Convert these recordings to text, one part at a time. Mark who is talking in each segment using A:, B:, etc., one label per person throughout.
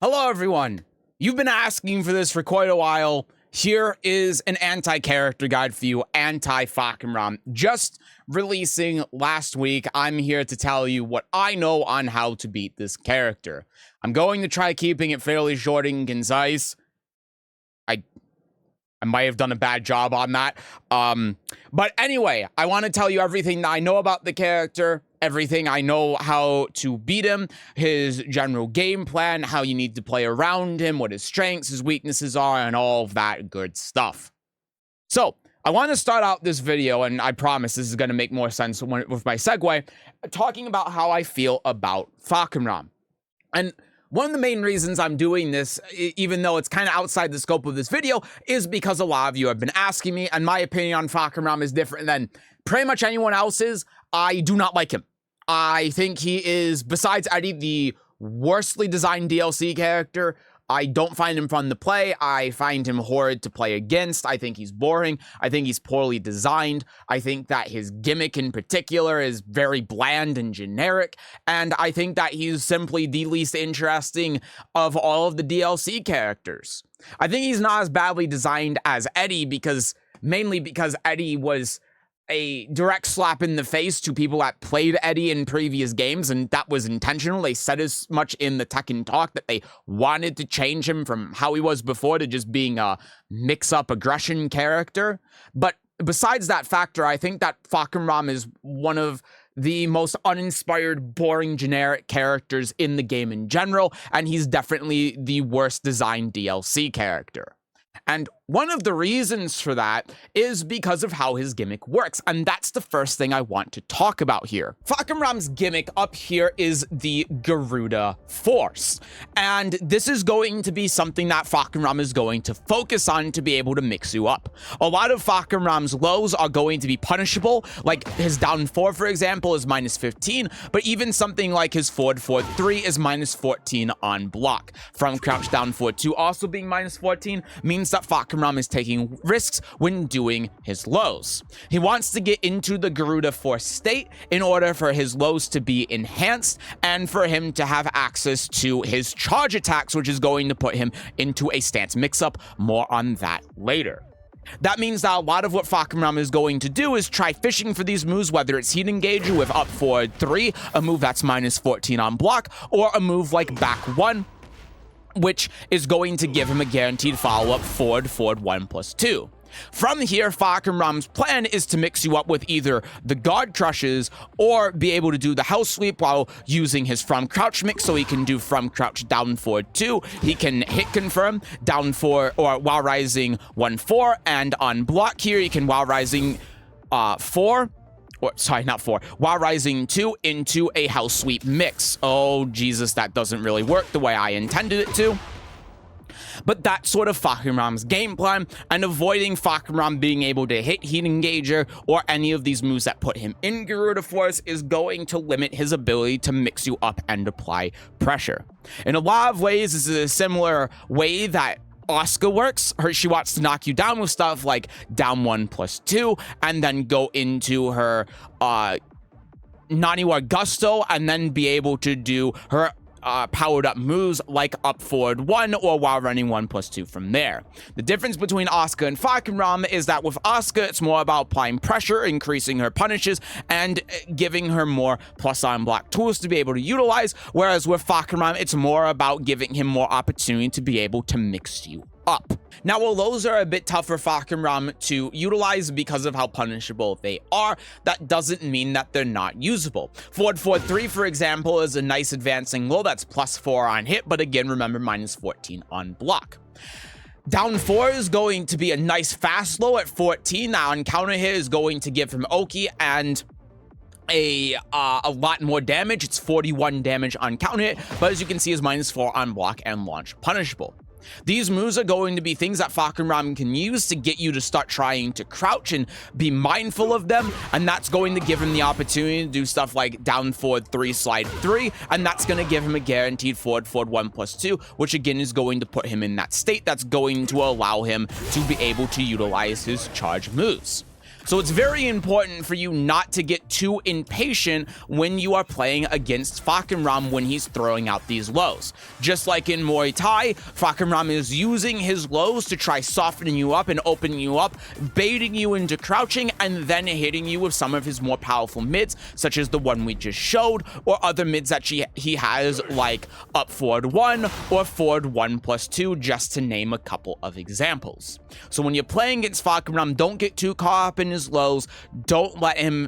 A: Hello, everyone. You've been asking for this for quite a while. Here is an anti-character guide for you, anti-Fahkumram. Just releasing last week, I'm here to tell you what I know on how to beat this character. I'm going to try keeping it fairly short and concise. I might have done a bad job on that. But anyway, I want to tell you everything that I know about the character, everything I know how to beat him, his general game plan, how you need to play around him, what his strengths, his weaknesses are, and all of that good stuff. So, I want to start out this video, and I promise this is going to make more sense with my segue, talking about how I feel about Fahkumram. And one of the main reasons I'm doing this, even though it's kind of outside the scope of this video, is because a lot of you have been asking me, and my opinion on Fahkumram is different than pretty much anyone else's. I do not like him. I think he is, besides Eddie, the worstly designed DLC character. I don't find him fun to play. I find him horrid to play against. I think he's boring. I think he's poorly designed. I think that his gimmick in particular is very bland and generic. And I think that he's simply the least interesting of all of the DLC characters. I think he's not as badly designed as Eddie mainly because Eddie was a direct slap in the face to people that played Eddie in previous games, and that was intentional. They said as much in the Tekken talk that they wanted to change him from how he was before to just being a mix-up aggression character. But besides that factor, I think that Fahkumram is one of the most uninspired, boring, generic characters in the game in general, and he's definitely the worst designed DLC character. And one of the reasons for that is because of how his gimmick works, and that's the first thing I want to talk about here. Fahkumram's gimmick up here is the Garuda Force, and this is going to be something that Fahkumram is going to focus on to be able to mix you up. A lot of Fahkumram's lows are going to be punishable, like his down 4, for example, is minus 15, but even something like his forward 3 is minus 14 on block. From crouch down 2 also being minus 14 means that Fahkumram is taking risks when doing his lows. He wants to get into the Garuda Force state in order for his lows to be enhanced and for him to have access to his charge attacks, which is going to put him into a stance mix-up. More on that later. That means that a lot of what Fahkumram is going to do is try fishing for these moves, whether it's Heat Engager with up forward 3, a move that's minus 14 on block, or a move like back 1, which is going to give him a guaranteed follow-up forward 1+2. From here, Fahkumram's plan is to mix you up with either the guard crushes or be able to do the house sweep while using his from crouch mix, so he can do from crouch down forward 2. He can hit confirm down 4 or while rising 1-4, and on block here he can while rising 4. Or, sorry, not 4. While rising 2 into a house sweep mix. Oh, Jesus, that doesn't really work the way I intended it to. But that's sort of Fahkumram's game plan, and avoiding Fahkumram being able to hit Heat Engager or any of these moves that put him in Garuda Force is going to limit his ability to mix you up and apply pressure. In a lot of ways, this is a similar way that Asuka works. She wants to knock you down with stuff like down 1+2 and then go into her Naniwa Gusto and then be able to do her powered up moves like up forward 1 or while running 1+2 from there. The difference between Asuka and Fahkumram is that with Asuka, it's more about applying pressure, increasing her punishes, and giving her more plus on block tools to be able to utilize, whereas with Fahkumram, it's more about giving him more opportunity to be able to mix you up. Now, while those are a bit tough for Fahkumram to utilize because of how punishable they are, that doesn't mean that they're not usable. Forward 3, for example, is a nice advancing low that's +4 on hit, but again, remember, minus 14 on block. Down 4 is going to be a nice fast low at 14. Now, on counter hit is going to give him Oki and a lot more damage. It's 41 damage on counter hit, but as you can see, is minus 4 on block and launch punishable. These moves are going to be things that Fahkumram can use to get you to start trying to crouch and be mindful of them, and that's going to give him the opportunity to do stuff like down forward 3, slide 3, and that's going to give him a guaranteed forward 1+2, which again is going to put him in that state that's going to allow him to be able to utilize his charge moves. So it's very important for you not to get too impatient when you are playing against Fahkumram when he's throwing out these lows. Just like in Muay Thai, Fahkumram is using his lows to try softening you up and opening you up, baiting you into crouching, and then hitting you with some of his more powerful mids, such as the one we just showed, or other mids that he has, like up forward 1 or forward 1+2, just to name a couple of examples. So when you're playing against Fahkumram, don't get too caught up in his lows. Don't let him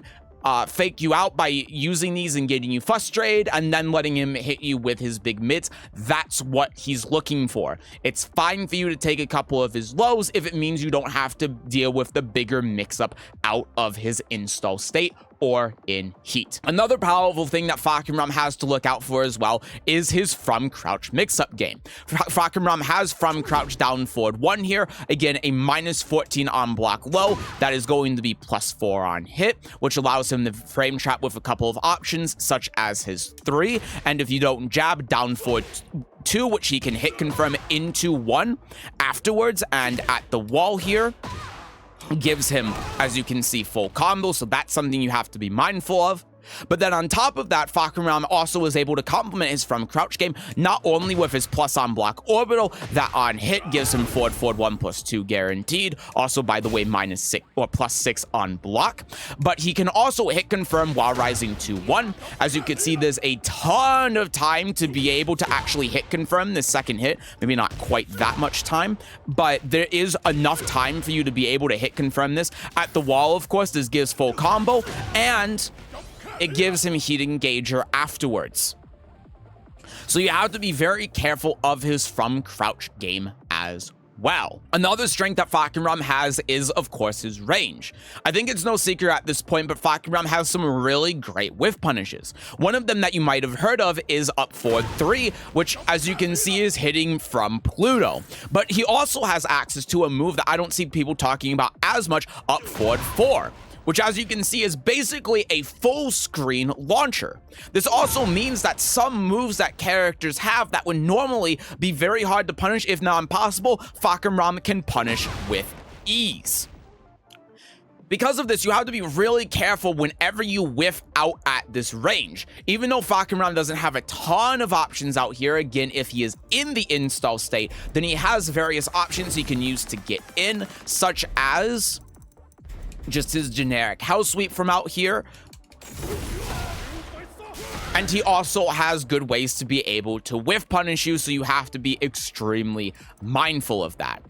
A: fake you out by using these and getting you frustrated and then letting him hit you with his big mids. That's what he's looking for. It's fine for you to take a couple of his lows if it means you don't have to deal with the bigger mix-up out of his install state or in heat. Another powerful thing that Fahkumram has to look out for as well is his from crouch mix-up game. Fahkumram has from crouch down forward 1 here. Again, a -14 on block low. That is going to be +4 on hit, which allows him to frame trap with a couple of options, such as his 3. And if you don't jab, down forward 2, which he can hit confirm into 1 afterwards. And at the wall here, gives him, as you can see, full combo, so that's something you have to be mindful of. But then on top of that, Fahkumram also is able to complement his from crouch game, not only with his plus on block orbital, that on hit gives him forward 1+2 guaranteed, also by the way -6 or +6 on block, but he can also hit confirm while rising to 1. As you can see, there's a ton of time to be able to actually hit confirm this second hit, maybe not quite that much time, but there is enough time for you to be able to hit confirm this. At the wall, of course, this gives full combo, and it gives him heat engager afterwards. So you have to be very careful of his from crouch game as well. Another strength that Fahkumram has is, of course, his range. I think it's no secret at this point, but Fahkumram has some really great whiff punishes. One of them that you might have heard of is up forward 3, which, as you can see, is hitting from Pluto. But he also has access to a move that I don't see people talking about as much, up forward 4. Which, as you can see, is basically a full screen launcher. This also means that some moves that characters have that would normally be very hard to punish, if not impossible, Fahkumram can punish with ease. Because of this, you have to be really careful whenever you whiff out at this range. Even though Fahkumram doesn't have a ton of options out here, again, if he is in the install state, then he has various options he can use to get in, such as just his generic house sweep from out here. And he also has good ways to be able to whiff punish you, so you have to be extremely mindful of that.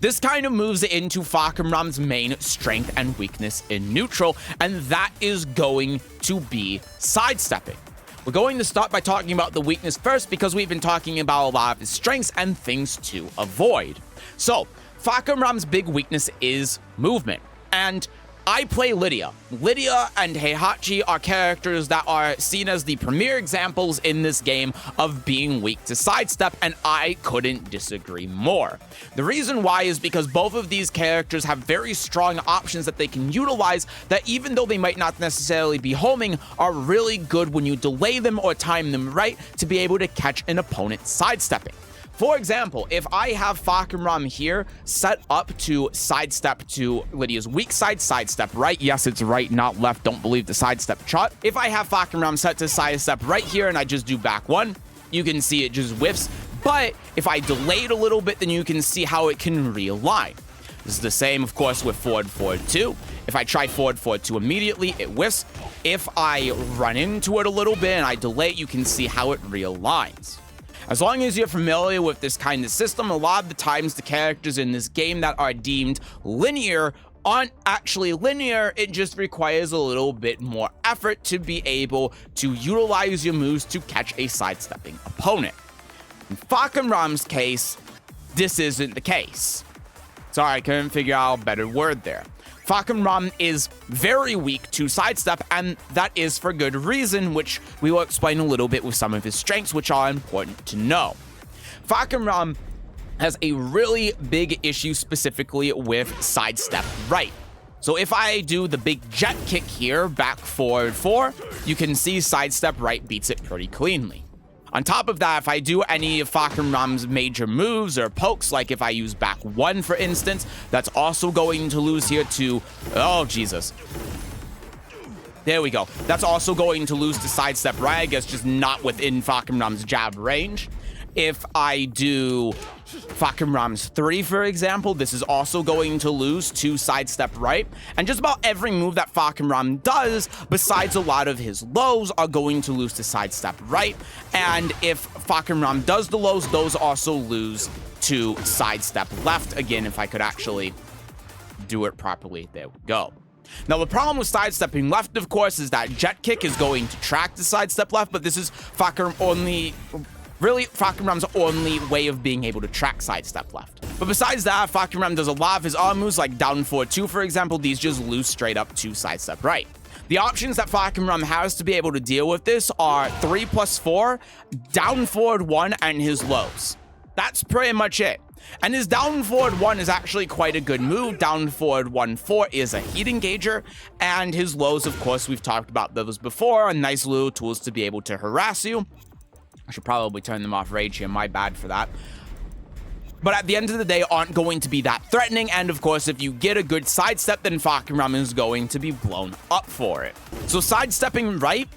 A: This kind of moves into Fahkumram's main strength and weakness in neutral, and that is going to be sidestepping. We're going to start by talking about the weakness first, because we've been talking about a lot of his strengths and things to avoid. So, Fahkumram's big weakness is movement. And I play Lydia. Lydia and Heihachi are characters that are seen as the premier examples in this game of being weak to sidestep, and I couldn't disagree more. The reason why is because both of these characters have very strong options that they can utilize that, even though they might not necessarily be homing, are really good when you delay them or time them right to be able to catch an opponent sidestepping. For example, if I have Fahkumram here set up to sidestep to Lydia's weak side, sidestep right. Yes, it's right, not left. Don't believe the sidestep chart. If I have Fahkumram set to sidestep right here and I just do back 1, you can see it just whiffs. But if I delay it a little bit, then you can see how it can realign. This is the same, of course, with forward 2. If I try forward 2 immediately, it whiffs. If I run into it a little bit and I delay it, you can see how it realigns. As long as you're familiar with this kind of system, a lot of the times the characters in this game that are deemed linear aren't actually linear. It just requires a little bit more effort to be able to utilize your moves to catch a sidestepping opponent. In Fahkumram's case, this isn't the case. Sorry, I couldn't figure out a better word there. Fahkumram is very weak to sidestep, and that is for good reason, which we will explain a little bit with some of his strengths, which are important to know. Fahkumram has a really big issue specifically with sidestep right. So if I do the big jet kick here, back forward 4, you can see sidestep right beats it pretty cleanly. On top of that, if I do any of Fahkumram's major moves or pokes, like if I use back 1, for instance, that's also going to lose here to... Oh, Jesus. There we go. That's also going to lose to sidestep right, I guess, just not within Fahkumram's jab range. If I do Fahkumram's 3, for example, this is also going to lose to sidestep right. And just about every move that Fahkumram does, besides a lot of his lows, are going to lose to sidestep right. And if Fahkumram does the lows, those also lose to sidestep left. Again, if I could actually do it properly. There we go. Now, the problem with sidestepping left, of course, is that jet kick is going to track to sidestep left, but this is Fahkumram's only way of being able to track sidestep left. But besides that, Fahkumram does a lot of his other moves, like down forward 2, for example. These just lose straight up to sidestep right. The options that Fahkumram has to be able to deal with this are 3+4, down forward 1, and his lows. That's pretty much it. And his down forward 1 is actually quite a good move. Down forward 1-4 is a heat engager, and his lows, of course, we've talked about those before, are nice little tools to be able to harass you. I should probably turn them off rage here, my bad for that. But at the end of the day, aren't going to be that threatening, and of course, if you get a good sidestep, then Fahkumram is going to be blown up for it. So sidestepping right,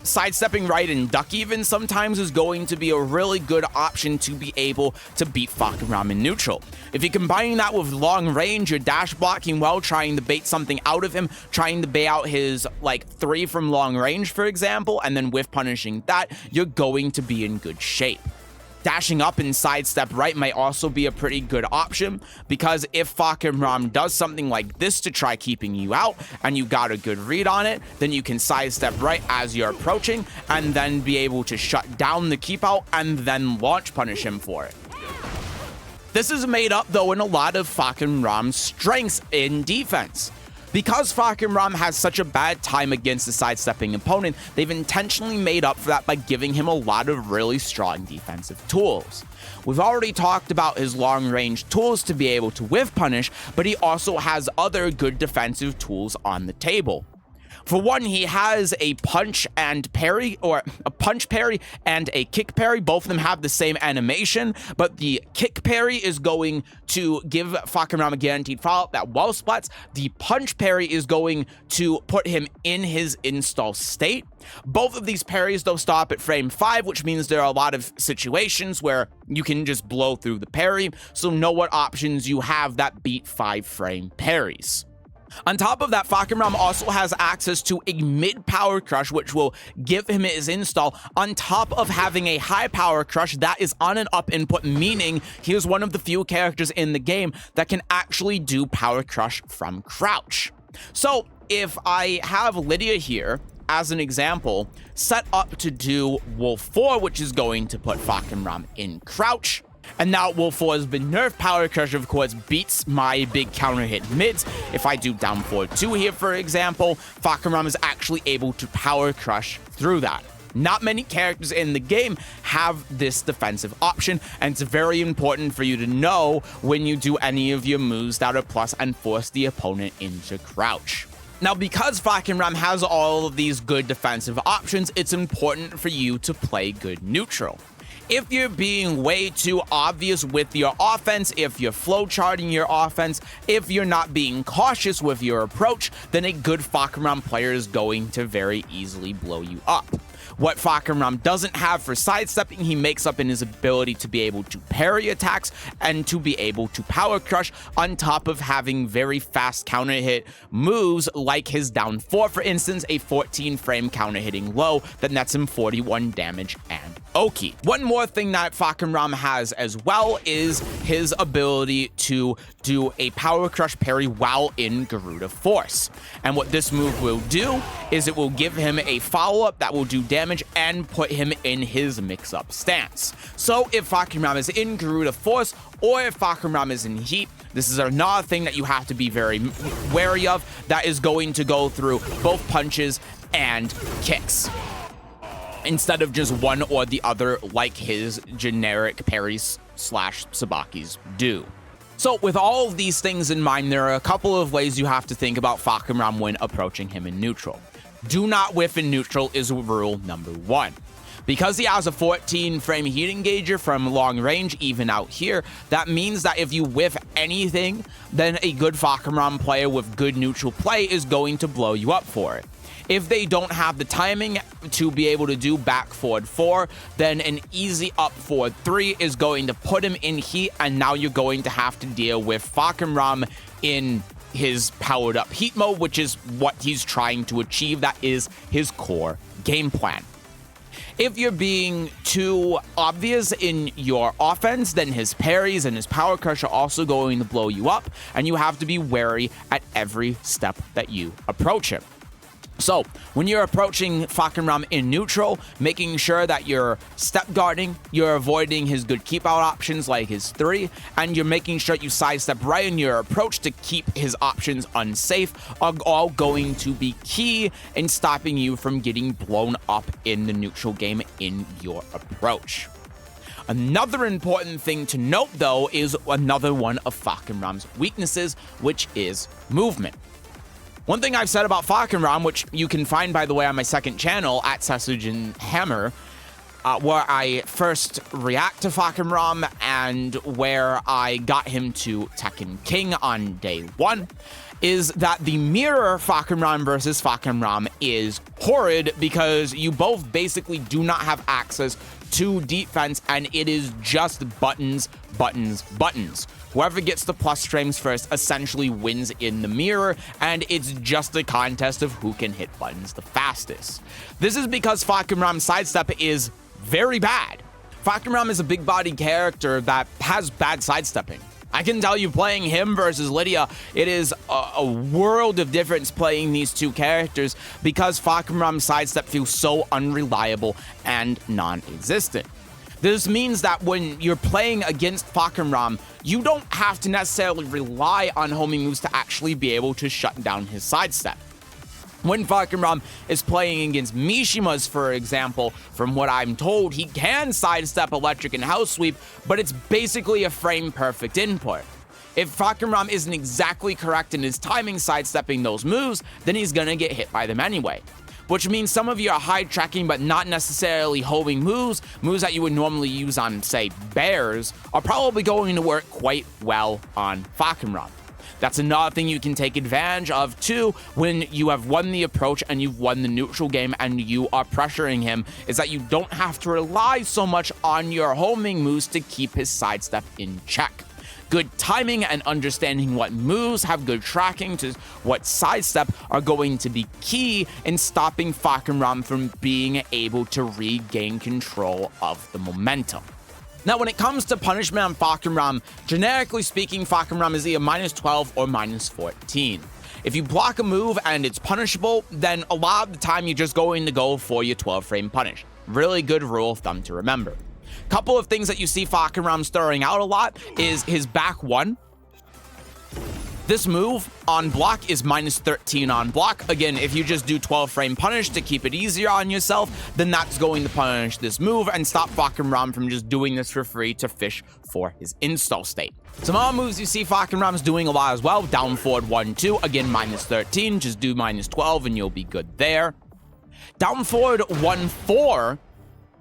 A: and duck even sometimes is going to be a really good option to be able to beat Fahkumram in neutral. If you're combining that with long range, you're dash blocking well, trying to bait something out of him, trying to bait out his, like, 3 from long range, for example, and then whiff punishing that, you're going to be in good shape. Dashing up and sidestep right might also be a pretty good option, because if Fahkumram does something like this to try keeping you out and you got a good read on it, then you can sidestep right as you're approaching and then be able to shut down the keep out and then launch punish him for it. This is made up, though, in a lot of Fahkumram's strengths in defense. Because Fahkumram has such a bad time against the sidestepping opponent, they've intentionally made up for that by giving him a lot of really strong defensive tools. We've already talked about his long-range tools to be able to whiff punish, but he also has other good defensive tools on the table. For one, he has a punch and parry, or a punch parry and a kick parry. Both of them have the same animation, but the kick parry is going to give Fahkumram a guaranteed follow-up that wall splats. The punch parry is going to put him in his install state. Both of these parries, though, stop at frame 5, which means there are a lot of situations where you can just blow through the parry, so know what options you have that beat 5-frame parries. On top of that, Fahkumram also has access to a mid-power crush, which will give him his install on top of having a high-power crush that is on an up input, meaning he is one of the few characters in the game that can actually do power crush from crouch. So if I have Lydia here, as an example, set up to do Wolf 4, which is going to put Fahkumram in crouch, and now Wolf 4 has been nerfed. Power Crush, of course, beats my big counter hit mids. If I do down forward 2 here, for example, Fahkumram is actually able to Power Crush through that. Not many characters in the game have this defensive option, and it's very important for you to know when you do any of your moves that are plus and force the opponent into crouch. Now, because Fahkumram has all of these good defensive options, it's important for you to play good neutral. If you're being way too obvious with your offense, if you're flowcharting your offense, if you're not being cautious with your approach, then a good Fahkumram player is going to very easily blow you up. What Fahkumram doesn't have for sidestepping, he makes up in his ability to be able to parry attacks and to be able to power crush, on top of having very fast counter hit moves like his down 4, for instance, a 14-frame counter hitting low that nets him 41 damage and Oki. One more thing that Fahkumram has as well is his ability to do a power crush parry while in Garuda Force. And what this move will do is it will give him a follow-up that will do damage and put him in his mix-up stance. So if Fahkumram is in Garuda Force, or if Fahkumram is in heat, this is another thing that you have to be very wary of that is going to go through both punches and kicks, instead of just one or the other like his generic parries / sabakis do. So with all of these things in mind, there are a couple of ways you have to think about Fahkumram when approaching him in neutral. Do not whiff in neutral is rule number 1. Because he has a 14 frame heat engager from long range, even out here, that means that if you whiff anything, then a good Fahkumram player with good neutral play is going to blow you up for it. If they don't have the timing to be able to do back forward 4, then an easy up forward 3 is going to put him in heat, and now you're going to have to deal with Fahkumram in his powered up heat mode, which is what he's trying to achieve. That is his core game plan. If you're being too obvious in your offense, then his parries and his power crush are also going to blow you up, and you have to be wary at every step that you approach him. So, when you're approaching Fahkumram in neutral, making sure that you're step guarding, you're avoiding his good keep out options like his 3, and you're making sure you sidestep right in your approach to keep his options unsafe, are all going to be key in stopping you from getting blown up in the neutral game in your approach. Another important thing to note, though, is another one of Fahkumram's weaknesses, which is movement. One thing I've said about Fahkumram, which you can find, by the way, on my second channel, at Sesujin Hammer, where I first react to Fahkumram and where I got him to Tekken King on day 1, is that the mirror Fahkumram versus Fahkumram is horrid because you both basically do not have access to defense, and it is just buttons, buttons, buttons. Whoever gets the plus frames first essentially wins in the mirror, and it's just a contest of who can hit buttons the fastest. This is because Fahkumram's sidestep is very bad. Fahkumram is a big body character that has bad sidestepping. I can tell you, playing him versus Lydia, it is a world of difference playing these two characters because Fahkumram's sidestep feels so unreliable and non-existent. This means that when you're playing against Fahkumram, you don't have to necessarily rely on homing moves to actually be able to shut down his sidestep. When Fahkumram is playing against Mishimas, for example, from what I'm told, he can sidestep electric and house sweep, but it's basically a frame-perfect input. If Fahkumram isn't exactly correct in his timing sidestepping those moves, then he's gonna get hit by them anyway. Which means some of your high tracking but not necessarily homing moves that you would normally use on, say, bears, are probably going to work quite well on Fahkumram. That's another thing you can take advantage of too when you have won the approach and you've won the neutral game and you are pressuring him, is that you don't have to rely so much on your homing moves to keep his sidestep in check. Good timing and understanding what moves have good tracking to what sidestep are going to be key in stopping Fahkumram from being able to regain control of the momentum. Now, when it comes to punishment on Fahkumram, generically speaking, Fahkumram is either -12 or -14. If you block a move and it's punishable, then a lot of the time you're just going to go for your 12-frame punish. Really good rule of thumb to remember. Couple of things that you see Fahkumram stirring out a lot is his back 1. This move on block is -13 on block. Again, if you just do 12-frame punish to keep it easier on yourself, then that's going to punish this move and stop Fahkumram from just doing this for free to fish for his install state. Some other moves you see Fahkumram's doing a lot as well. Down forward 1-2, again -13, just do -12 and you'll be good there. Down forward 1-4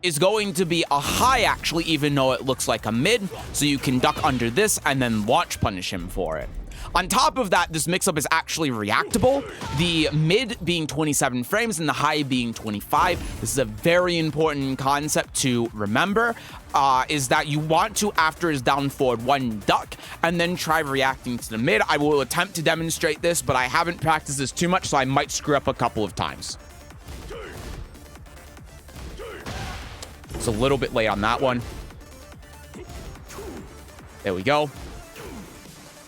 A: is going to be a high, actually, even though it looks like a mid, so you can duck under this and then launch punish him for it. On top of that, this mix-up is actually reactable, the mid being 27 frames and the high being 25. This is a very important concept to remember, is that you want to, after his down forward 1, duck, and then try reacting to the mid. I will attempt to demonstrate this, but I haven't practiced this too much, so I might screw up a couple of times. It's a little bit late on that one. There we go.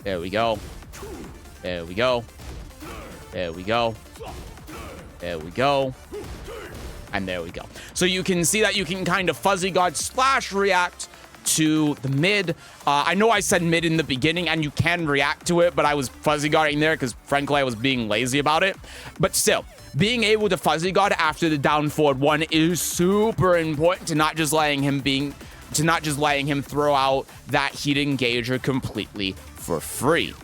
A: There we go. There we go. There we go. There we go. And there we go. So you can see that you can kind of fuzzy guard / react to the mid. I know I said mid in the beginning and you can react to it, but I was fuzzy guarding there because frankly I was being lazy about it. But still, being able to fuzzy guard after the down forward 1 is super important to not just letting him throw out that heat engager completely for free.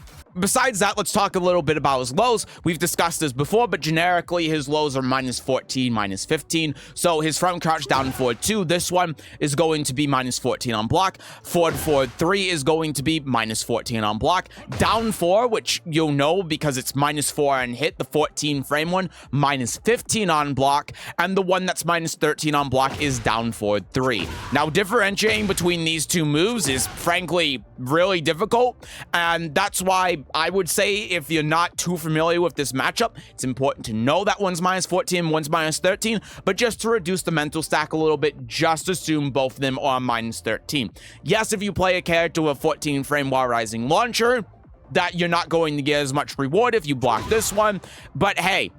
A: besides that, let's talk a little bit about his lows. We've discussed this before, but generically, his lows are -14, -15. So his front crouch down forward 2, this one is going to be -14 on block. Forward 3 is going to be -14 on block. Down 4, which you'll know because it's -4 on hit, the 14 frame one, -15 on block. And the one that's -13 on block is down forward 3. Now, differentiating between these two moves is frankly really difficult. And that's why I would say if you're not too familiar with this matchup, it's important to know that one's -14, one's -13, but just to reduce the mental stack a little bit, just assume both of them are -13. Yes, if you play a character with 14 frame while rising launcher, that you're not going to get as much reward if you block this one, but hey,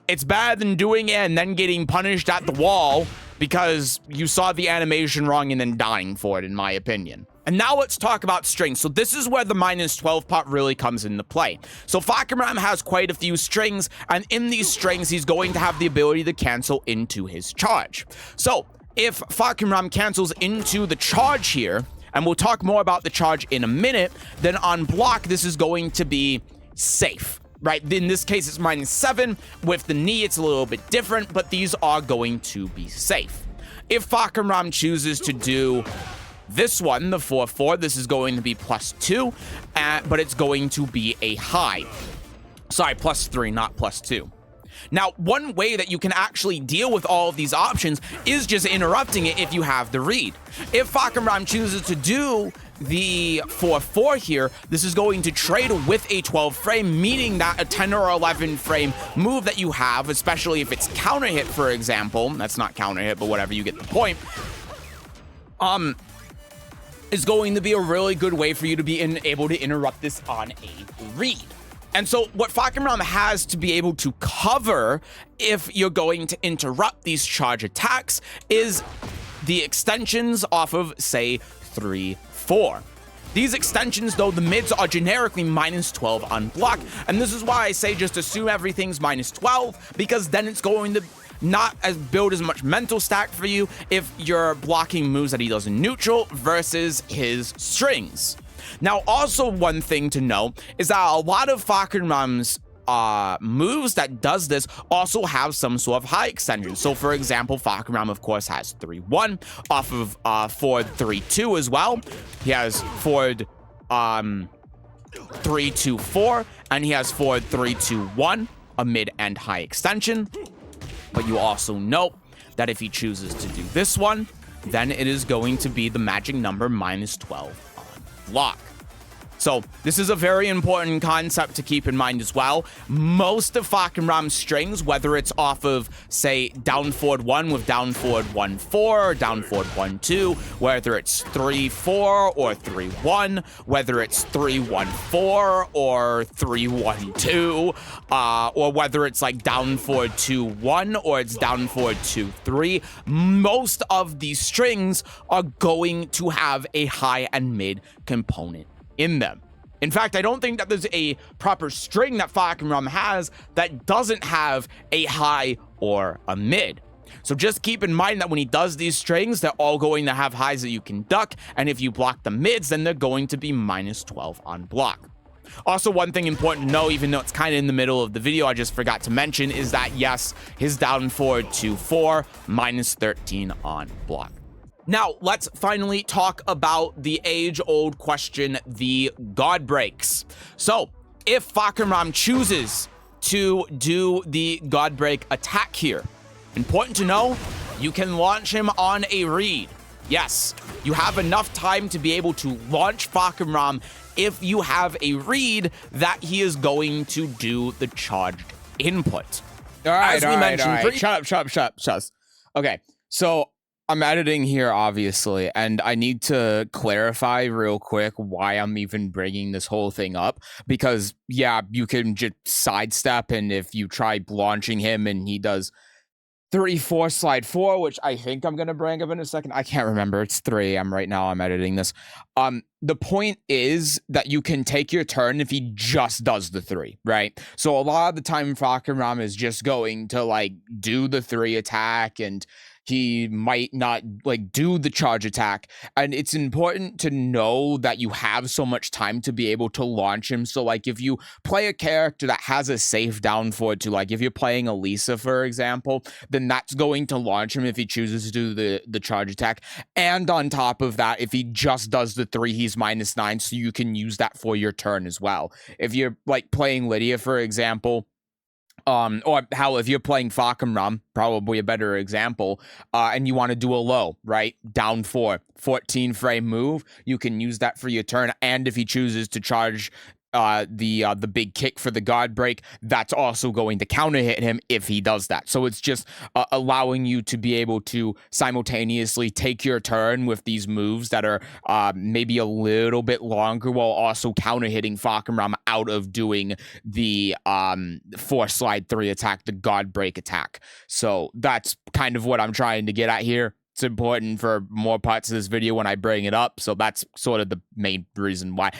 A: it's better than doing it and then getting punished at the wall because you saw the animation wrong and then dying for it, in my opinion. And now let's talk about strings. So this is where the -12 part really comes into play. So Fahkumram has quite a few strings, and in these strings, he's going to have the ability to cancel into his charge. So if Fahkumram cancels into the charge here, and we'll talk more about the charge in a minute, then on block, this is going to be safe. Right, in this case, it's -7. With the knee, it's a little bit different, but these are going to be safe. If Fahkumram chooses to do this one, the 4-4, this is going to be +2, but it's going to be a high. Sorry, +3, not +2. Now, one way that you can actually deal with all of these options is just interrupting it if you have the read. If Fahkumram chooses to do the 4-4 here, this is going to trade with a 12 frame, meaning that a 10 or 11 frame move that you have, especially if it's counter hit, for example, that's not counter hit, but whatever, you get the point, is going to be a really good way for you to be able to interrupt this on a read. And so what Fahkumram has to be able to cover if you're going to interrupt these charge attacks is the extensions off of, say, 3-4. These extensions, though, the mids are generically -12 on block. And this is why I say just assume everything's -12, because then it's going to not build as much mental stack for you if you're blocking moves that he does in neutral versus his strings. Now, also one thing to know is that a lot of Fahkumram's moves that does this also have some sort of high extension. So, for example, Fahkumram, of course, has 3-1 off of forward 3-2 as well. He has forward 3-2-4, and he has forward 3-2-1, a mid and high extension. But you also know that if he chooses to do this one, then it is going to be the magic number -12 on block. So this is a very important concept to keep in mind as well. Most of Fahkumram's strings, whether it's off of, say, down forward 1 with down forward 1-4, or down forward 1-2, whether it's 3-4 or 3-1, whether it's 3-1-4 or 3-1-2, or whether it's like down forward 2-1 or it's down forward 2-3, most of these strings are going to have a high and mid component in them. In fact, I don't think that there's a proper string that Fahkumram has that doesn't have a high or a mid. So just keep in mind that when he does these strings, they're all going to have highs that you can duck, and if you block the mids, then they're going to be -12 on block. Also, one thing important to know, even though it's kind of in the middle of the video, I just forgot to mention, is that yes, his down forward 2-4, -13 on block. Now, let's finally talk about the age-old question, the God breaks. So, if Fahkumram chooses to do the God break attack here, important to know, you can launch him on a read. Yes, you have enough time to be able to launch Fahkumram if you have a read that he is going to do the charged input.
B: All right,
A: As we mentioned,
B: Shut up. Okay, so I'm editing here, obviously, and I need to clarify real quick why I'm even bringing this whole thing up. Because, yeah, you can just sidestep, and if you try launching him and he does 3-4 slide 4, which I think I'm going to bring up in a second. I can't remember. It's 3. I'm editing this. The point is that you can take your turn if he just does the 3, right? So a lot of the time, Fahkumram is just going to, like, do the 3 attack, and he might not like do the charge attack, and it's important to know that you have so much time to be able to launch him. So like if you play a character that has a safe down forward to, like if you're playing Elisa, for example, then that's going to launch him if he chooses to do the charge attack. And on top of that, if he just does the 3, he's -9, so you can use that for your turn as well. If you're like playing Lydia, for example, or hell, if you're playing Fahkumram, probably a better example, and you want to do a low, right? Down 4, 14 frame move, you can use that for your turn. And if he chooses to charge the big kick for the guard break, that's also going to counter hit him if he does that. So it's just allowing you to be able to simultaneously take your turn with these moves that are maybe a little bit longer, while also counter hitting Fahkumram out of doing the 4 slide 3 attack, the guard break attack. So that's kind of what I'm trying to get at here. It's important for more parts of this video when I bring it up, so that's sort of the main reason why.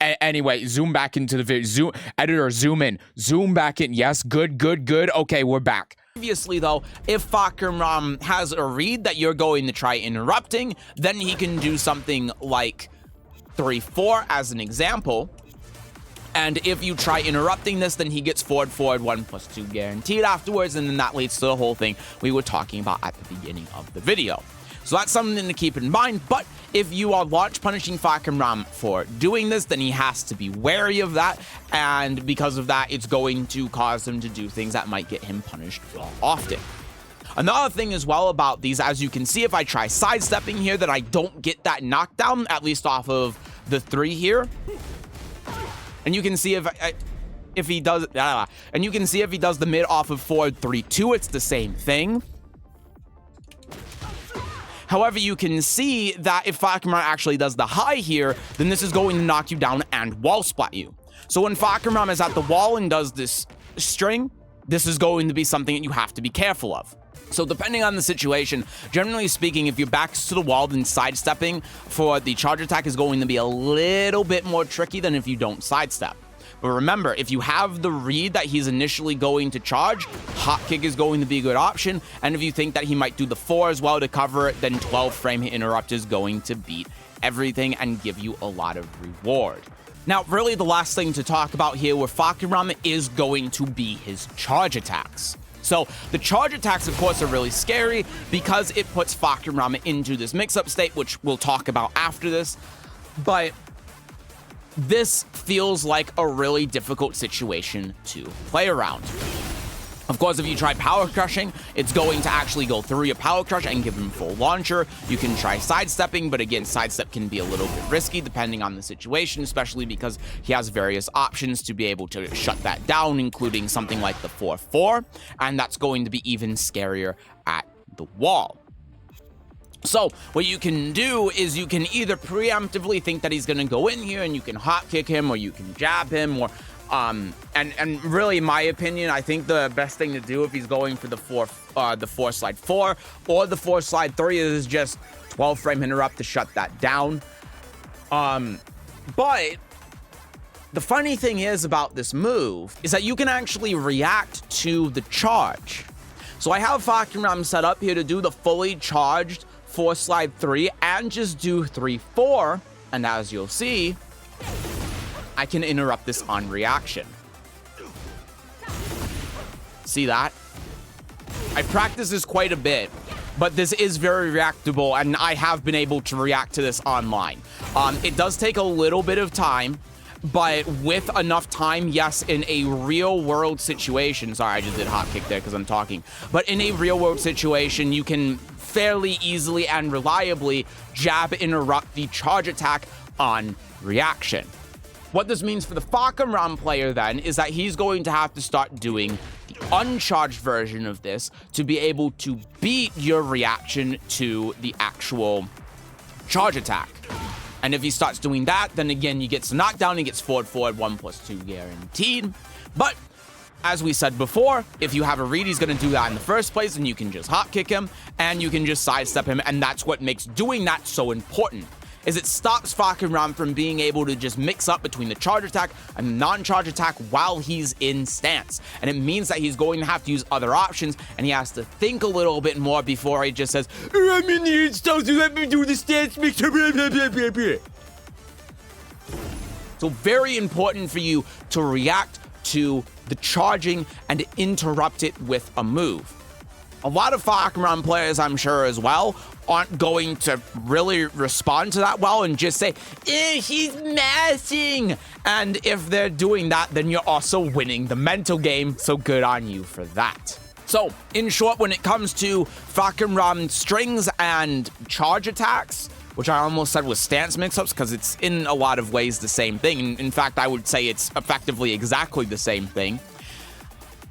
B: Anyway, zoom back into the video. Zoom in. Zoom back in. Yes, good. Okay, we're back.
A: Previously, though, if Fahkumram has a read that you're going to try interrupting, then he can do something like 3-4 as an example. And if you try interrupting this, then he gets forward 1+2 guaranteed afterwards, and then that leads to the whole thing we were talking about at the beginning of the video. So that's something to keep in mind. But if you are launch punishing Fahkumram for doing this, then he has to be wary of that, and because of that, it's going to cause him to do things that might get him punished more often. Another thing as well about these, as you can see, if I try sidestepping here, that I don't get that knockdown, at least off of the 3 here. And you can see if he does, and you can see if he does the mid off of forward 3-2, it's the same thing. However, you can see that if Fahkumram actually does the high here, then this is going to knock you down and wall splat you. So when Fahkumram is at the wall and does this string, this is going to be something that you have to be careful of. So depending on the situation, generally speaking, if your back's to the wall, then sidestepping for the charge attack is going to be a little bit more tricky than if you don't sidestep. But remember, if you have the read that he's initially going to charge, hop kick is going to be a good option. And if you think that he might do the 4 as well to cover it, then 12 frame hit interrupt is going to beat everything and give you a lot of reward. Now, really the last thing to talk about here with Fahkumram is going to be his charge attacks. So the charge attacks, of course, are really scary because it puts Fahkumram into this mix-up state, which we'll talk about after this. But this feels like a really difficult situation to play around. Of course, if you try power crushing, it's going to actually go through your power crush and give him full launcher. You can try sidestepping, but again, sidestep can be a little bit risky depending on the situation, especially because he has various options to be able to shut that down, including something like the 4-4, and that's going to be even scarier at the wall. So what you can do is you can either preemptively think that he's going to go in here and you can hop kick him, or you can jab him, or and really, in my opinion, I think the best thing to do if he's going for the 4 slide 4 or the 4 slide 3 is just 12 frame interrupt to shut that down. But the funny thing is about this move is that you can actually react to the charge. So I have Fahkumram set up here to do the fully charged 4 slide 3 and just do 3-4, and as you'll see, I can interrupt this on reaction. See that? I practice this quite a bit, but this is very reactable, and I have been able to react to this online. It does take a little bit of time, but with enough time, yes, in a real world situation, sorry, I just did hot kick there because I'm talking, but in a real world situation, you can fairly easily and reliably jab interrupt the charge attack on reaction. What this means for the Fahkumram player then is that he's going to have to start doing the uncharged version of this to be able to beat your reaction to the actual charge attack. And if he starts doing that, then again, you get some knockdown, he gets forward 1+2 guaranteed. But as we said before, if you have a read, he's going to do that in the first place, and you can just hop kick him and you can just sidestep him. And that's what makes doing that so important. is it stops Fahkumram from being able to just mix up between the charge attack and non-charge attack while he's in stance. And it means that he's going to have to use other options, and he has to think a little bit more before he just says, I'm in the install, so let me do the stance mix. So very important for you to react to the charging and interrupt it with a move. A lot of Fahkumram players, I'm sure as well, aren't going to really respond to that well and just say, he's mashing. And if they're doing that, then you're also winning the mental game, so good on you for that. So, in short, when it comes to Fahkumram strings and charge attacks, which I almost said was stance mix-ups because it's in a lot of ways the same thing. In fact, I would say it's effectively exactly the same thing.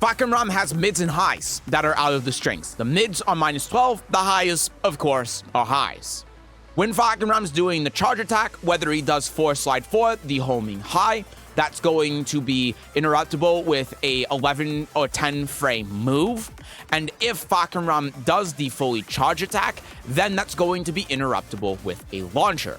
A: Fahkumram has mids and highs that are out of the strings. The mids are -12, the highs, of course, are highs. When Fahkumram's doing the charge attack, whether he does 4 slide 4, the homing high, that's going to be interruptible with a 11 or 10 frame move. And if Fahkumram does the fully charge attack, then that's going to be interruptible with a launcher.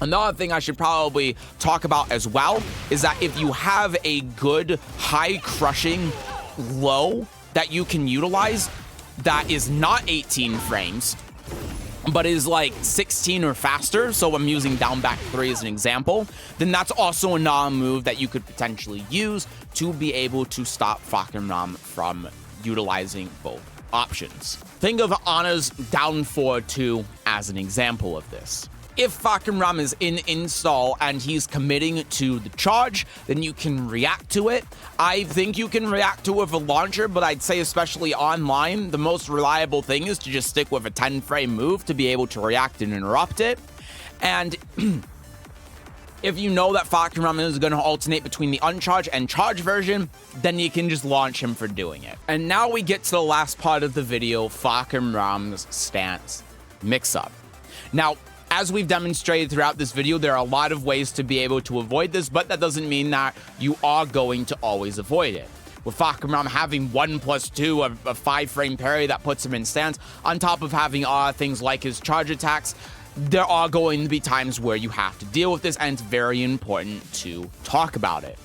A: Another thing I should probably talk about as well is that if you have a good high crushing low that you can utilize that is not 18 frames, but is like 16 or faster, so I'm using down back 3 as an example, then that's also a non-move that you could potentially use to be able to stop Fahkumram from utilizing both options. Think of Anna's down 4-2 as an example of this. If Fahkumram is in install and he's committing to the charge, then you can react to it. I think you can react to it with a launcher, but I'd say especially online, the most reliable thing is to just stick with a 10 frame move to be able to react and interrupt it. And if you know that Fahkumram is going to alternate between the uncharged and charged version, then you can just launch him for doing it. And now we get to the last part of the video, Fahkumram's stance mix-up. Now, as we've demonstrated throughout this video, there are a lot of ways to be able to avoid this, but that doesn't mean that you are going to always avoid it. With Fahkumram having 1+2, a 5 frame parry that puts him in stance, on top of having things like his charge attacks, there are going to be times where you have to deal with this, and it's very important to talk about it.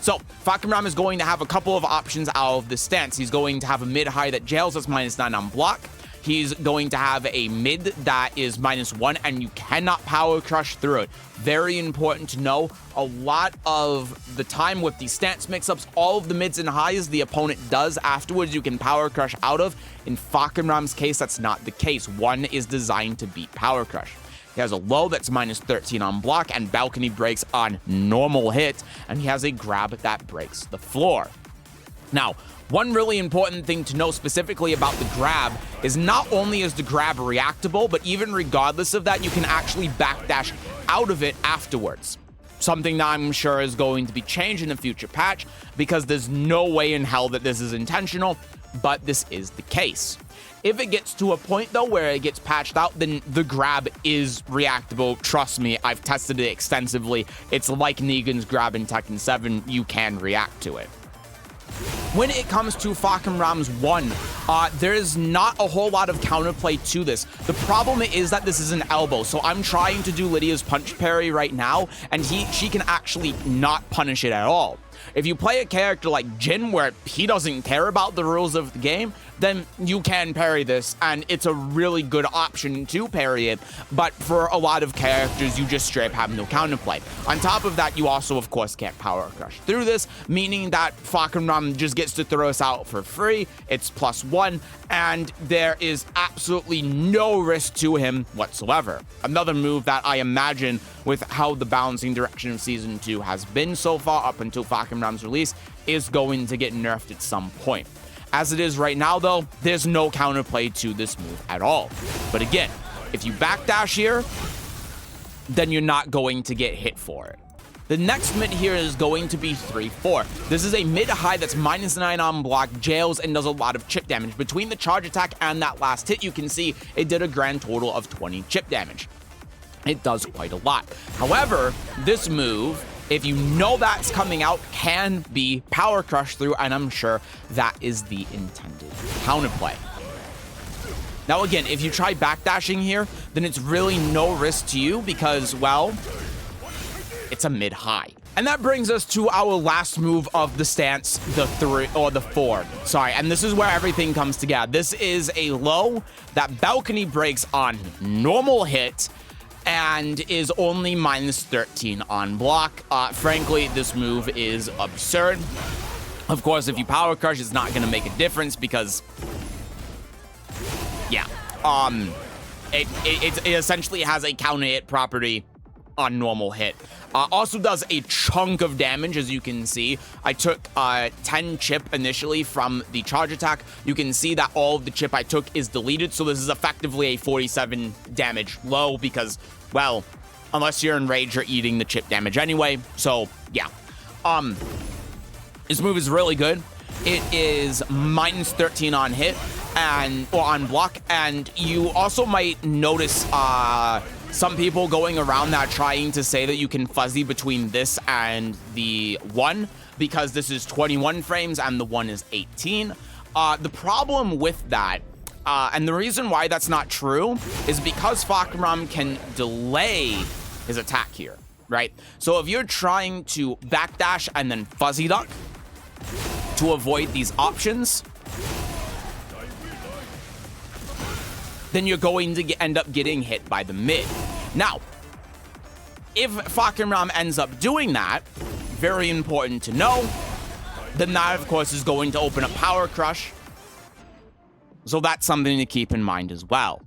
A: So, Fahkumram is going to have a couple of options out of this stance. He's going to have a mid-high that jails us -9 on block. He's going to have a mid that is -1, and you cannot power crush through it. Very important to know. A lot of the time with these stance mix-ups, all of the mids and highs the opponent does afterwards, you can power crush out of. In Fahkumram's case, that's not the case. One is designed to beat power crush. He has a low that's -13 on block and balcony breaks on normal hit, and he has a grab that breaks the floor. Now, one really important thing to know specifically about the grab is not only is the grab reactable, but even regardless of that, you can actually backdash out of it afterwards. Something that I'm sure is going to be changed in the future patch, because there's no way in hell that this is intentional, but this is the case. If it gets to a point, though, where it gets patched out, then the grab is reactable. Trust me, I've tested it extensively. It's like Negan's grab in Tekken 7. You can react to it. When it comes to Fahkumram's 1, there's not a whole lot of counterplay to this. The problem is that this is an elbow, so I'm trying to do Lydia's punch parry right now, and she can actually not punish it at all. If you play a character like Jin, where he doesn't care about the rules of the game, then you can parry this, and it's a really good option to parry it. But for a lot of characters, you just straight up have no counterplay. On top of that, you also, of course, can't power crush through this, meaning that Fahkumram just gets to throw us out for free. It's +1, and there is absolutely no risk to him whatsoever. Another move that I imagine, with how the balancing direction of Season 2 has been so far up until Fahkumram's release, is going to get nerfed at some point. As it is right now, though, there's no counterplay to this move at all. But again, if you backdash here, then you're not going to get hit for it. The next mid here is going to be 3-4. This is a mid-high that's -9 on block, jails, and does a lot of chip damage. Between the charge attack and that last hit, you can see it did a grand total of 20 chip damage. It does quite a lot. However, this move, if you know that's coming out, can be power crushed through, and I'm sure that is the intended counterplay. Now, again, if you try backdashing here, then it's really no risk to you because, well, it's a mid-high. And that brings us to our last move of the stance, the 4. Sorry, and this is where everything comes together. This is a low that balcony breaks on normal hit and is only -13 on block. Frankly, this move is absurd. Of course, if you power crush, it's not going to make a difference because, yeah, it essentially has a counter hit property on normal hit. Also does a chunk of damage, as you can see. I took 10 chip initially from the charge attack. You can see that all of the chip I took is deleted, so this is effectively a 47 damage low because, well, unless you're enraged, you're eating the chip damage anyway. So, yeah. This move is really good. It is -13 on hit or on block, and you also might notice some people going around that trying to say that you can fuzzy between this and the 1 because this is 21 frames and the 1 is 18. The problem with that, and the reason why that's not true, is because Fahkumram can delay his attack here, right? So if you're trying to backdash and then fuzzy duck to avoid these options, then you're going to end up getting hit by the mid. Now, if Fahkumram ends up doing that, very important to know, then that, of course, is going to open up Power Crush. So that's something to keep in mind as well.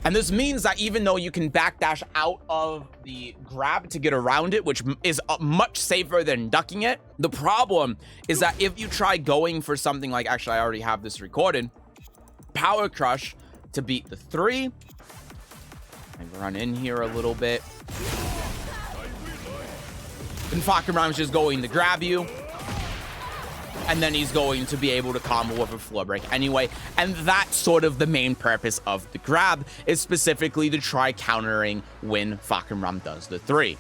A: And this means that even though you can backdash out of the grab to get around it, which is much safer than ducking it, the problem is that if you try going for something like, actually, I already have this recorded, Power Crush to beat the 3. I run in here a little bit. And Fahkumram's just going to grab you. And then he's going to be able to combo with a floor break anyway. And that's sort of the main purpose of the grab, is specifically to try countering when Fahkumram does the 3.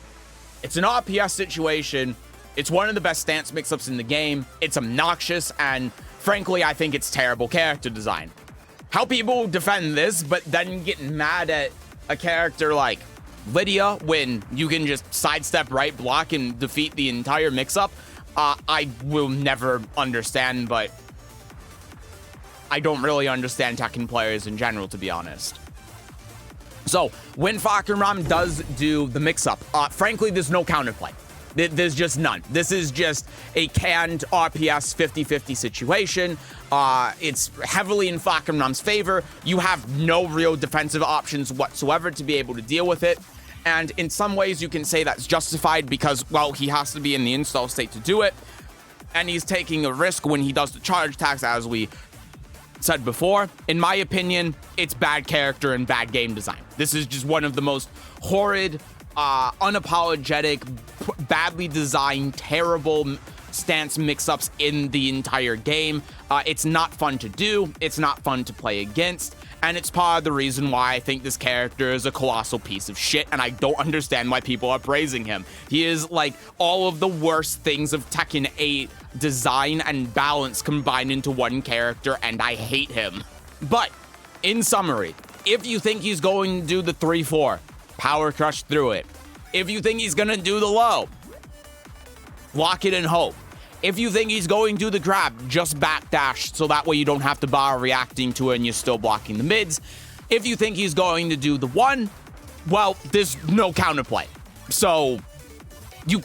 A: It's an RPS situation. It's one of the best stance mix-ups in the game. It's obnoxious, and frankly, I think it's terrible character design. How people defend this, but then get mad at a character like Lydia when you can just sidestep right block and defeat the entire mix-up, I will never understand, but I don't really understand Tekken players in general, to be honest. So, when Fahkumram does do the mix-up, frankly, there's no counterplay. There's just none. This is just a canned RPS 50-50 situation. It's heavily in Fahkumram's favor. You have no real defensive options whatsoever to be able to deal with it. And in some ways, you can say that's justified because, well, he has to be in the install state to do it. And he's taking a risk when he does the charge attacks, as we said before. In my opinion, it's bad character and bad game design. This is just one of the most horrid, unapologetic, badly designed, terrible stance mix-ups in the entire game. It's not fun to do. It's not fun to play against. And it's part of the reason why I think this character is a colossal piece of shit, and I don't understand why people are praising him. He is like all of the worst things of Tekken 8 design and balance combined into one character, and I hate him. But, in summary, if you think he's going to do the 3-4, power crush through it. If you think he's gonna do the low, lock it and hope. If you think he's going to do the grab, just backdash so that way you don't have to bother reacting to it and you're still blocking the mids. If you think he's going to do the 1, well, there's no counterplay. So you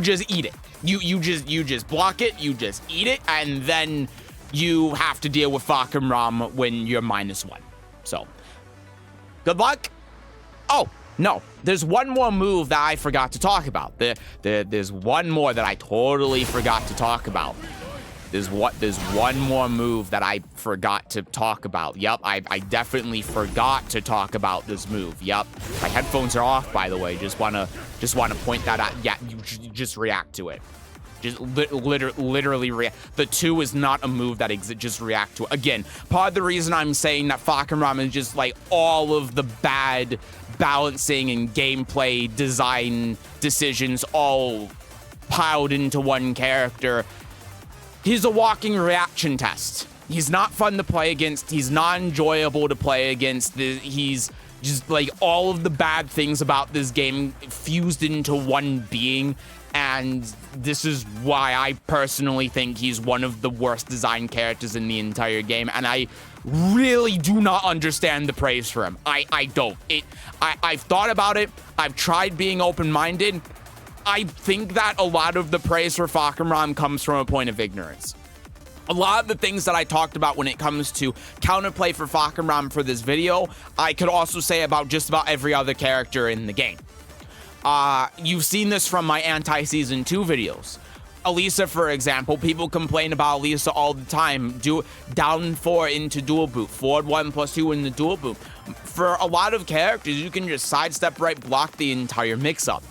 A: just eat it. You just block it, you just eat it, and then you have to deal with Fahkumram when you're -1. So good luck. Oh, no, there's one more move that I forgot to talk about. There's one more that I totally forgot to talk about. There's one more move that I forgot to talk about. Yep, I definitely forgot to talk about this move. Yep, my headphones are off, by the way. Just wanna point that out. Yeah, you just react to it. Just literally react. The 2 is not a move that just react to it. Again, part of the reason I'm saying that Fahkumram is just like all of the bad balancing and gameplay design decisions all piled into one character. He's a walking reaction test. He's not fun to play against. He's not enjoyable to play against. He's just like all of the bad things about this game fused into one being. And this is why I personally think he's one of the worst designed characters in the entire game. And I really do not understand the praise for him. I don't. I've thought about it. I've tried being open-minded. I think that a lot of the praise for Fahkumram comes from a point of ignorance. A lot of the things that I talked about when it comes to counterplay for Fahkumram for this video, I could also say about just about every other character in the game. You've seen this from my anti-Season 2 videos. Elisa, for example, people complain about Elisa all the time. Down 4 into dual boot, forward 1+2 in the dual boot. For a lot of characters, you can just sidestep right, block the entire mix-up.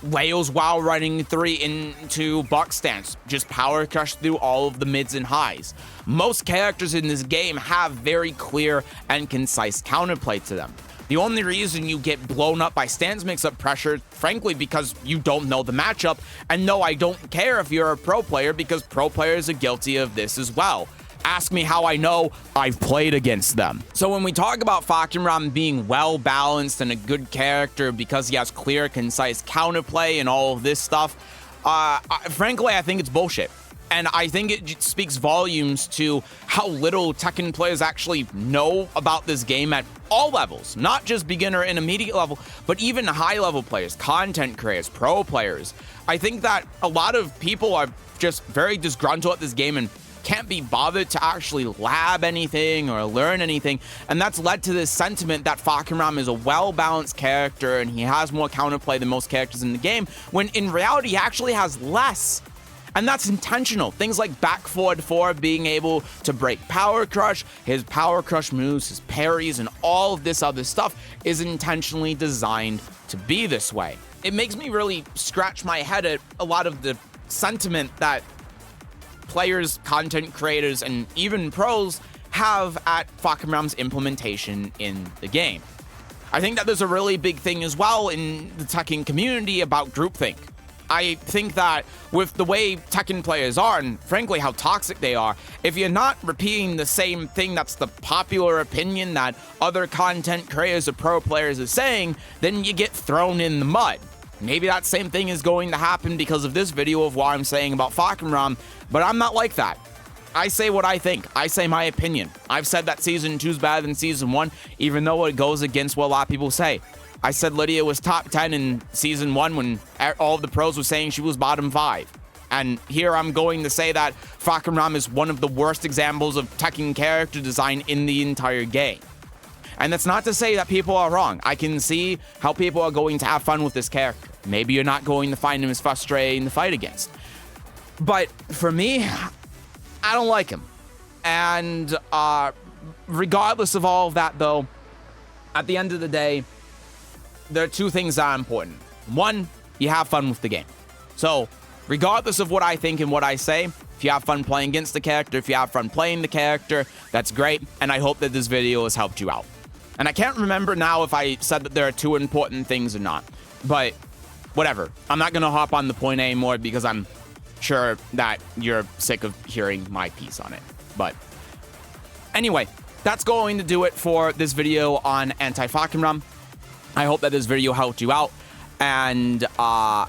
A: Whales while running 3 into buck stance, just power crush through all of the mids and highs. Most characters in this game have very clear and concise counterplay to them. The only reason you get blown up by stance mix-up pressure, frankly, because you don't know the matchup. And no, I don't care if you're a pro player, because pro players are guilty of this as well. Ask me how I know. I've played against them. So when we talk about Fahkumram being well-balanced and a good character because he has clear, concise counterplay and all of this stuff, frankly, I think it's bullshit. And I think it speaks volumes to how little Tekken players actually know about this game at all levels. Not just beginner and intermediate level, but even high-level players, content creators, pro players. I think that a lot of people are just very disgruntled at this game and can't be bothered to actually lab anything or learn anything, and that's led to this sentiment that Fahkumram is a well-balanced character and he has more counterplay than most characters in the game, when in reality he actually has less. And that's intentional. Things like back forward 4 being able to break power crush, his power crush moves, his parries, and all of this other stuff is intentionally designed to be this way. It makes me really scratch my head at a lot of the sentiment that players, content creators, and even pros have at Fahkumram's implementation in the game. I think that there's a really big thing as well in the Tekken community about groupthink. I think that with the way Tekken players are, and frankly how toxic they are, if you're not repeating the same thing that's the popular opinion that other content creators or pro players are saying, then you get thrown in the mud. Maybe that same thing is going to happen because of this video of what I'm saying about Fahkumram, but I'm not like that. I say what I think. I say my opinion. I've said that Season 2 is better than Season 1, even though it goes against what a lot of people say. I said Lydia was top 10 in Season 1 when all of the pros were saying she was bottom 5. And here I'm going to say that Fahkumram is one of the worst examples of Tekken character design in the entire game. And that's not to say that people are wrong. I can see how people are going to have fun with this character. Maybe you're not going to find him as frustrating to fight against. But for me, I don't like him. And regardless of all of that, though, at the end of the day, there are two things that are important. One, you have fun with the game. So regardless of what I think and what I say, if you have fun playing against the character, if you have fun playing the character, that's great. And I hope that this video has helped you out. And I can't remember now if I said that there are two important things or not, but whatever. I'm not going to hop on the point anymore because I'm sure that you're sick of hearing my piece on it. But anyway, that's going to do it for this video on anti-Fahkumram. I hope that this video helped you out. And I'm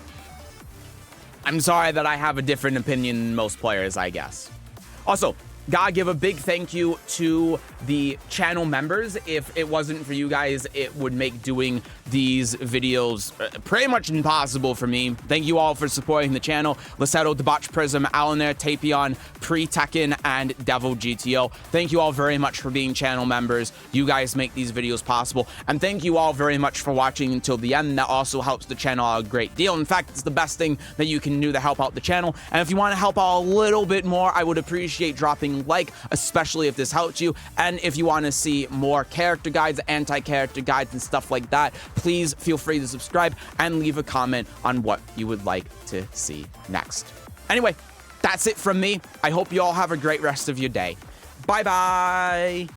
A: sorry that I have a different opinion than most players, I guess. Also, gotta give a big thank you to the channel members. If it wasn't for you guys, it would make doing these videos pretty much impossible for me. Thank you all for supporting the channel. Lisetto, Debauch Prism, Alaner, Tapion, Pre-Tekken, and Devil GTO. Thank you all very much for being channel members. You guys make these videos possible. And thank you all very much for watching until the end. That also helps the channel out a great deal. In fact, it's the best thing that you can do to help out the channel. And if you want to help out a little bit more, I would appreciate dropping like, especially if this helped you. And if you want to see more character guides, anti-character guides, and stuff like that, please feel free to subscribe and leave a comment on what you would like to see next. Anyway, that's it from me. I hope you all have a great rest of your day. Bye-bye.